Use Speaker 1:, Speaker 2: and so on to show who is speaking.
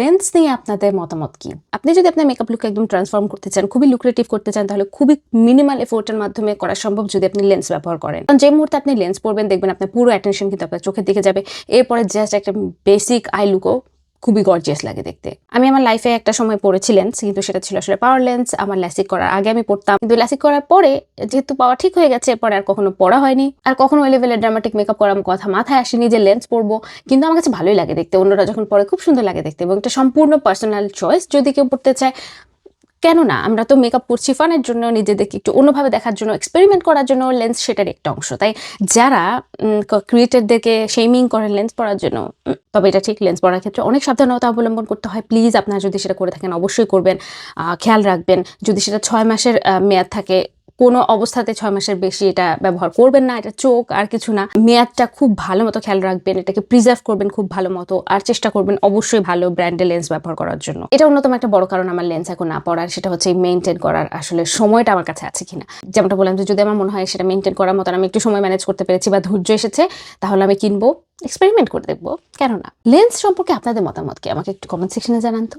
Speaker 1: Lens নিয়ে আপনাদের মতামত কি? আপনি যদি আপনার মেকআপ লুক একদম ট্রান্সফর্ম করতে চান, খুবই লুক্রেটিভ করতে চান, তাহলে খুবই মিনিমাল এফোর্টের মাধ্যমে করা সম্ভব যদি আপনি লেন্স ব্যবহার করেন। কারণ যে মুহূর্তে আপনি লেন্স পরবেন দেখবেন আপনার পুরো অ্যাটেনশন কিন্তু আপনার চোখের দিকে যাবে। এরপরে জাস্ট একটা বেসিক আই লুকও খুবই গর্জিয়াস লাগে দেখতে। আমি আমার লাইফে একটা সময় পড়েছি লেন্স, কিন্তু সেটা ছিল আসলে পাওয়ার লেন্স। আমার ল্যাসিক করার আগে আমি পড়তাম, কিন্তু ল্যাসিক করার পরে যেহেতু পাওয়া ঠিক হয়ে গেছে, এরপরে আর কখনো পড়া হয়নি। আর কখনো ওই লেভেলের ড্রামাটিক মেকআপ করার কথা মাথায় আসেনি যে লেন্স পরবো। কিন্তু আমার কাছে ভালোই লাগে দেখতে, অন্যরা যখন পরে খুব সুন্দর লাগে দেখতে, এবং এটা সম্পূর্ণ পার্সোনাল চয়েস। যদি কেউ পড়তে চায়, কেন না? আমরা তো মেকআপ করছি ফানের জন্য, নিজেদেরকে একটু অন্যভাবে দেখার জন্য, এক্সপেরিমেন্ট করার জন্য। লেন্স সেটার একটা অংশ। তাই যারা ক্রিয়েটরদেরকে শেমিং করেন লেন্স পরার জন্য, তবে এটা ঠিক, লেন্স পরার ক্ষেত্রে অনেক সাবধানতা অবলম্বন করতে হয়। প্লিজ আপনারা যদি সেটা করে থাকেন অবশ্যই করবেন, খেয়াল রাখবেন। যদি সেটা 6 মাসের মেয়াদ থাকে, কোনো অবস্থাতে 6 মাসের বেশি এটা ব্যবহার করবেন না। এটা চোখ আর কিছু না। মেয়াদটা খুব ভালো মতো খেয়াল রাখবেন, এটাকে প্রিজার্ভ করবেন খুব ভালো মতো, আর চেষ্টা করবেন অবশ্যই ভালো ব্র্যান্ডের লেন্স ব্যবহার করার জন্য। এটা অন্যতম একটা বড় কারণ আমার লেন্স এখন না পড়ার, সেটা হচ্ছে মেনটেন করার আসলে সময়টা আমার কাছে আছে কিনা। যেমনটা বললাম যে যদি আমার মনে হয় সেটা মেনটেন করার মতো আমি একটু সময় ম্যানেজ করতে পেরেছি বা ধৈর্য এসেছে, তাহলে আমি কিনবো, এক্সপেরিমেন্ট করে দেখবো, কেন না? লেন্স সম্পর্কে আপনাদের মতামত কি? আমাকে একটু কমেন্ট সেকশনে জানান তো।